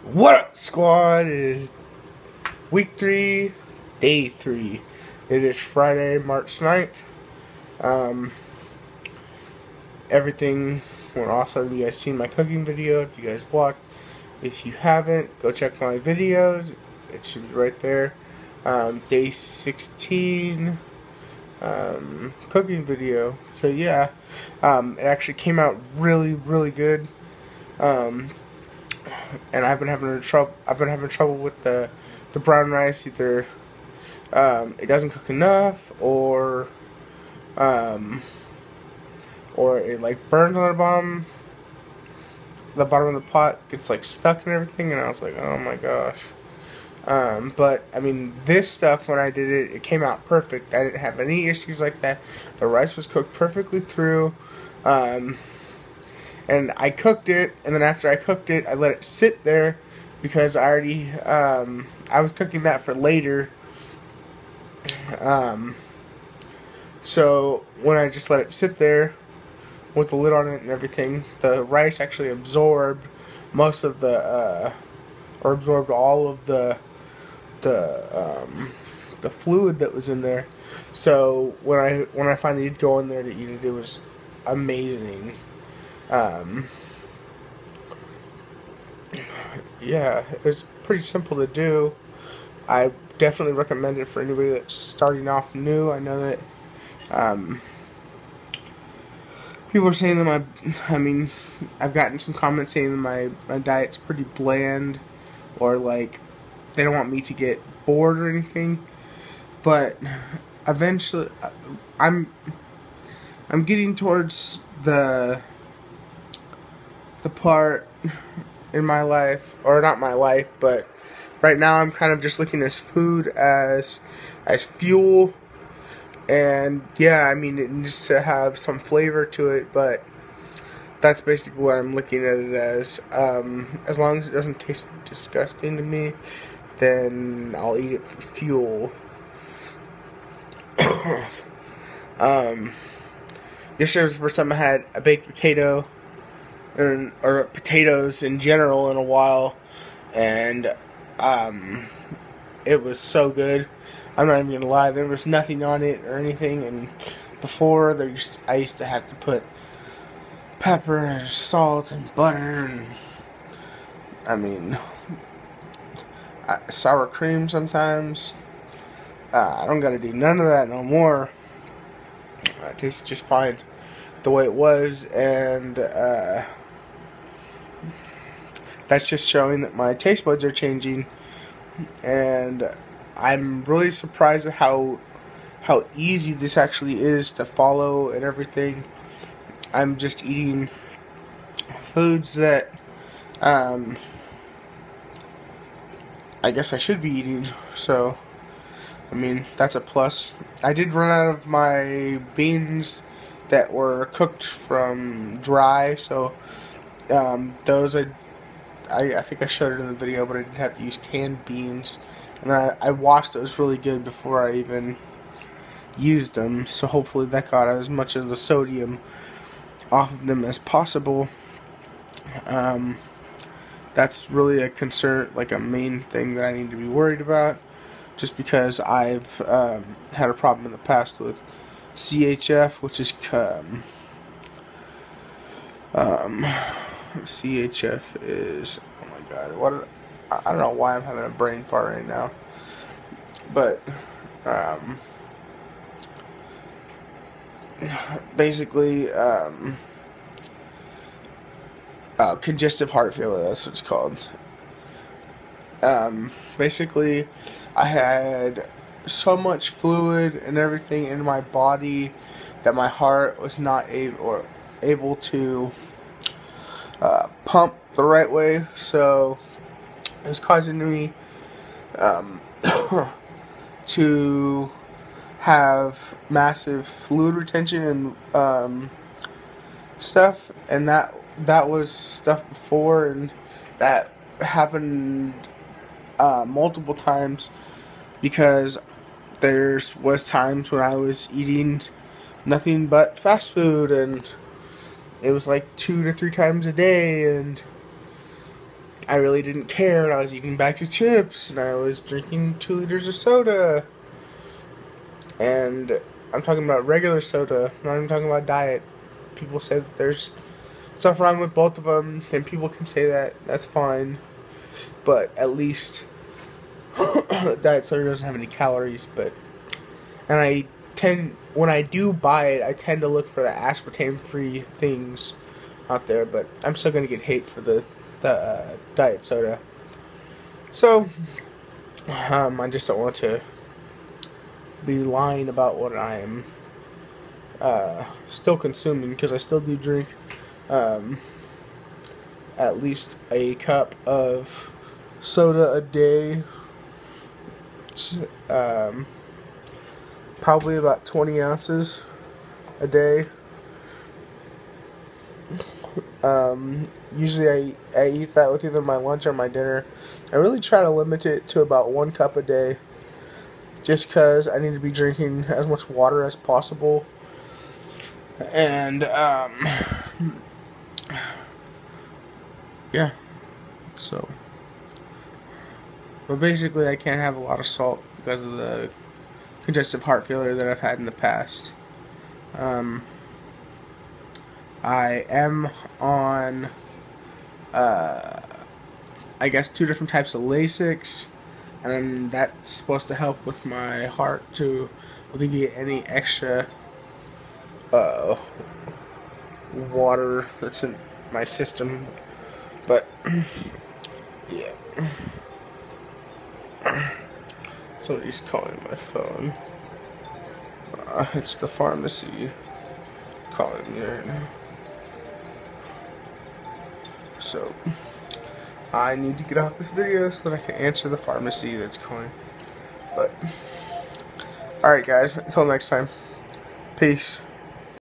What up, squad? It is week 3, day 3. It is Friday, March 9th. Everything went awesome. You guys seen my cooking video? If you guys watched, if you haven't, go check my videos. It should be right there. Day 16 cooking video. So yeah, it actually came out really good. And I've been having trouble with the brown rice. Either it doesn't cook enough, or it like burns on the bottom of the pot gets like stuck and everything. And I was like, oh my gosh. But I mean, this stuff, when I did it, it came out perfect. I didn't have any issues like that. The rice was cooked perfectly through. And I cooked it, and then after I cooked it, I let it sit there because I already, I was cooking that for later. So when I just let it sit there with the lid on it and everything, the rice actually absorbed most of the, or absorbed all of the fluid that was in there. So when I finally did go in there to eat it, it was amazing. Yeah, it's pretty simple to do. I definitely recommend it for anybody that's starting off new. I know that people are saying that I've gotten some comments saying that my diet's pretty bland, or like they don't want me to get bored or anything. But eventually, I'm getting towards the part in my life, or not my life, but right now I'm kind of just looking at food as fuel. And yeah, I mean, it needs to have some flavor to it, but that's basically what I'm looking at it as. As long as it doesn't taste disgusting to me, then I'll eat it for fuel. Yesterday was the first time I had a baked potato, or potatoes in general, in a while, and it was so good. I'm not even gonna lie, there was nothing on it or anything, and before I used to have to put pepper and salt and butter and sour cream sometimes. I don't gotta do none of that no more. It tastes just fine the way it was, and that's just showing that my taste buds are changing. And I'm really surprised at how easy this actually is to follow and everything. I'm just eating foods that I guess I should be eating, so I mean, that's a plus. I did run out of my beans that were cooked from dry, so those I think I showed it in the video, but I did have to use canned beans, and I washed those really good before I even used them, so hopefully that got as much of the sodium off of them as possible. That's really a concern, like a main thing that I need to be worried about, just because I've had a problem in the past with CHF, which is CHF is, oh my god, I don't know why I'm having a brain fart right now, but basically congestive heart failure, that's what it's called. Basically, I had so much fluid and everything in my body that my heart was not able to pump the right way, so it was causing me to have massive fluid retention and stuff, and that was stuff before, and that happened multiple times because there was times when I was eating nothing but fast food, and it was like 2 to 3 times a day, and I really didn't care, and I was eating bags of chips, and I was drinking 2 liters of soda. And I'm talking about regular soda, not even talking about diet. People say that there's stuff wrong with both of them, and people can say that. That's fine. But at least diet soda doesn't have any calories. And when I do buy it, I tend to look for the aspartame-free things out there. But I'm still gonna get hate for the diet soda. So I just don't want to be lying about what I am still consuming, because I still do drink at least a cup of soda a day. Probably about 20 ounces a day. Usually I eat that with either my lunch or my dinner. I really try to limit it to about 1 cup a day, just because I need to be drinking as much water as possible. And yeah, so, but basically I can't have a lot of salt because of the congestive heart failure that I've had in the past. I am on I guess 2 different types of Lasix, and that's supposed to help with my heart to alleviate any extra water that's in my system. But yeah, somebody's calling my phone. It's the pharmacy calling me right now. So I need to get off this video so that I can answer the pharmacy that's calling. But alright guys, until next time, peace.